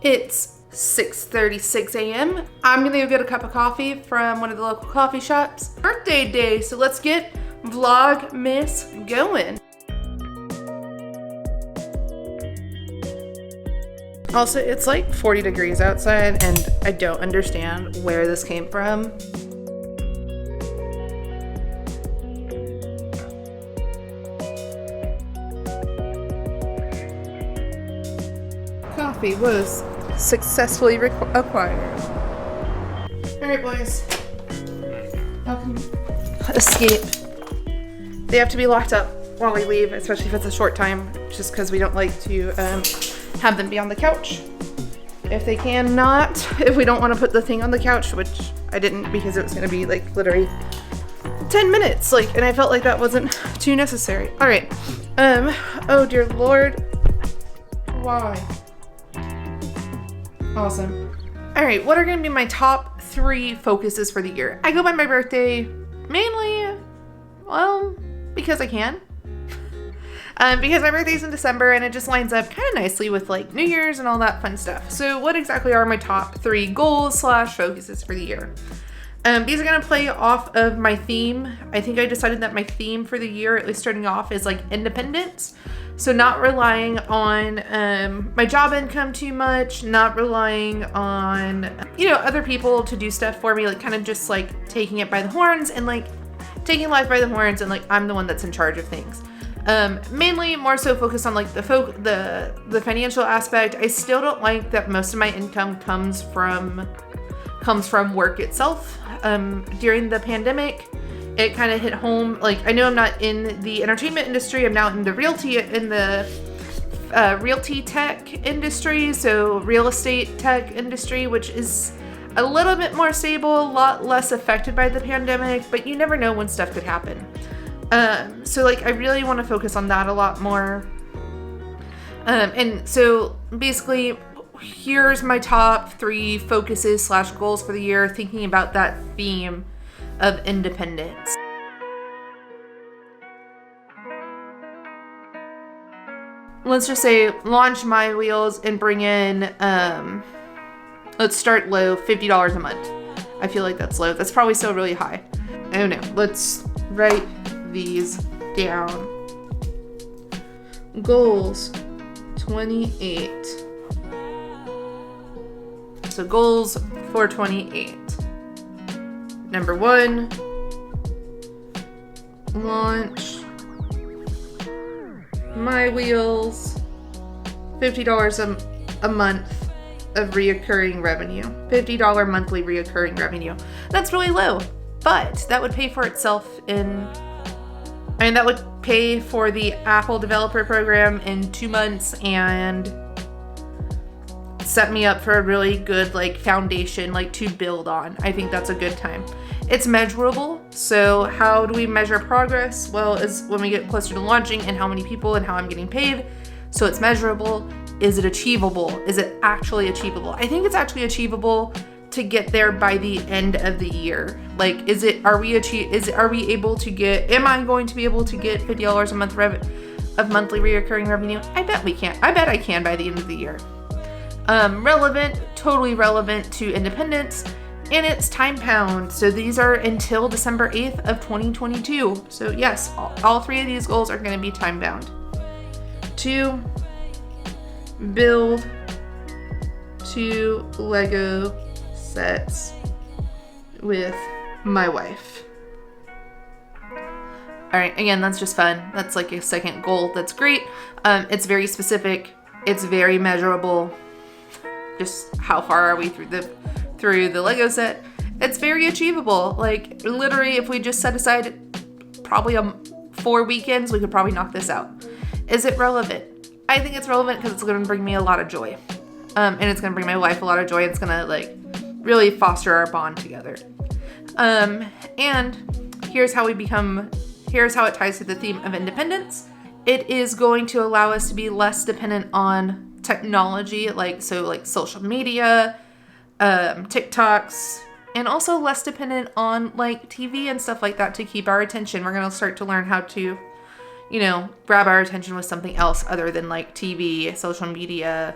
It's 6:36 a.m. I'm gonna go get a cup of coffee from one of the local coffee shops. Birthday day, so let's get Vlogmas going. Also, it's like 40 degrees outside and I don't understand where this came from. Coffee was successfully acquired. Alright boys, welcome. Escape. They have to be locked up while we leave, especially if it's a short time, just because we don't like to have them be on the couch. If they cannot, if we don't want to put the thing on the couch, which I didn't because it was going to be like literally 10 minutes, like, and I felt like that wasn't too necessary. All right. Oh dear Lord. Why? Awesome. All right. What are going to be my top 3 focuses for the year? I go by my birthday mainly, well, because I can. Because my birthday's in December and it just lines up kind of nicely with like New Year's and all that fun stuff. So what exactly are my top 3 goals / focuses for the year? These are going to play off of my theme. I think I decided that my theme for the year, at least starting off, is like independence. So not relying on my job income too much, not relying on, other people to do stuff for me, like kind of just like taking it by the horns and like taking life by the horns and like I'm the one that's in charge of things. Mainly more so focused on like the financial aspect. I still don't like that most of my income comes from work itself. During the pandemic, it kind of hit home. Like, I know I'm not in the entertainment industry. I'm now in the realty tech industry. So real estate tech industry, which is a little bit more stable, a lot less affected by the pandemic, but you never know when stuff could happen. So like I really want to focus on that a lot more. And so basically here's my top 3 focuses / goals for the year, thinking about that theme of independence. Let's just say launch My Wheels and bring in, let's start low, $50 a month. I feel like that's low. That's probably still really high. Oh no, let's write these down. Goals 28. So goals for 28. Number 1, launch My Wheels, $50 a month of reoccurring revenue. $50 monthly reoccurring revenue. That's really low, but that would pay for itself that would pay for the Apple developer program in 2 months and set me up for a really good like foundation like to build on. I think that's a good time. It's measurable. So how do we measure progress? Well, is when we get closer to launching and how many people and how I'm getting paid. So it's measurable. Is it achievable? Is it actually achievable? I think it's actually achievable to get there by the end of the year. Like, are we able to get, am I going to be able to get $50 a month of monthly reoccurring revenue? I bet we can. I bet I can by the end of the year. Relevant, totally relevant to independence, and it's time bound. So these are until December 8th of 2022. So yes, all 3 of these goals are going to be time bound. 2, build 2 Lego sets with my wife. All right, again, that's just fun. That's like a second goal. That's great. It's very specific. It's very measurable. Just how far are we through the Lego set? It's very achievable. Like literally, if we just set aside probably 4 weekends, we could probably knock this out. Is it relevant? I think it's relevant because it's going to bring me a lot of joy, and it's going to bring my wife a lot of joy. It's going to like really foster our bond together. And here's how it ties to the theme of independence. It is going to allow us to be less dependent on technology, like social media, TikToks, and also less dependent on like TV and stuff like that to keep our attention. We're going to start to learn how to, grab our attention with something else other than like TV, social media,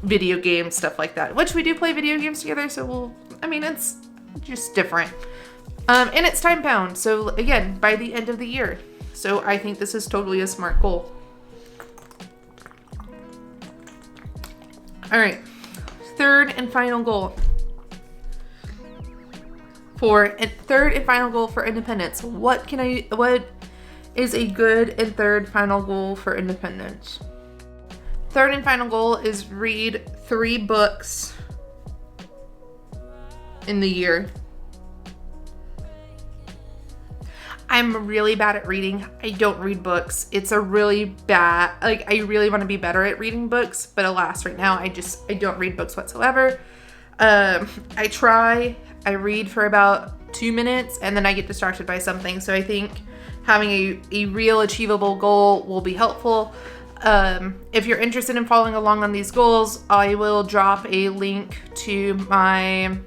video games, stuff like that, which we do play video games together. So it's just different. And it's time bound. So again, by the end of the year. So I think this is totally a smart goal. All right. Third and final goal for independence. What is a good and third final goal for independence? Third and final goal is read 3 books in the year. I'm really bad at reading. I don't read books. It's a really bad, I really want to be better at reading books, but alas, right now I don't read books whatsoever. I read for about 2 minutes and then I get distracted by something. So I think having a real achievable goal will be helpful. If you're interested in following along on these goals, I will drop a link to my,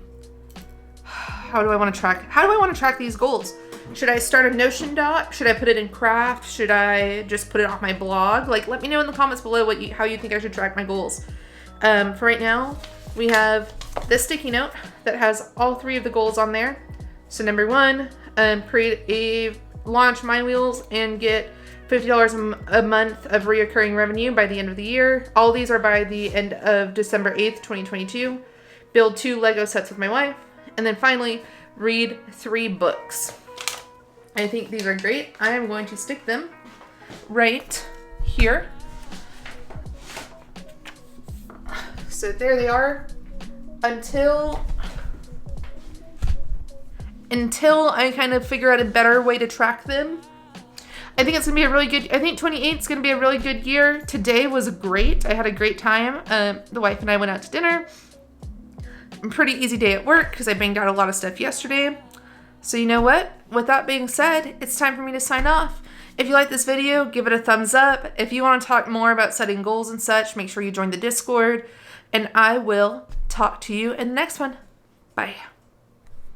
how do I want to track these goals? Should I start a Notion doc? Should I put it in Craft? Should I just put it on my blog? Let me know in the comments below how you think I should track my goals. For right now, we have this sticky note that has all 3 of the goals on there. So number 1, launch My Wheels and get $50 a month of reoccurring revenue by the end of the year. All these are by the end of December 8th, 2022. Build 2 Lego sets with my wife. And then finally, read 3 books. I think these are great. I am going to stick them right here. So there they are until I kind of figure out a better way to track them. I think it's going to be I think 28 is going to be a really good year. Today was great. I had a great time. The wife and I went out to dinner. A pretty easy day at work because I banged out a lot of stuff yesterday. So you know what? With that being said, it's time for me to sign off. If you like this video, give it a thumbs up. If you want to talk more about setting goals and such, make sure you join the Discord. And I will talk to you in the next one. Bye.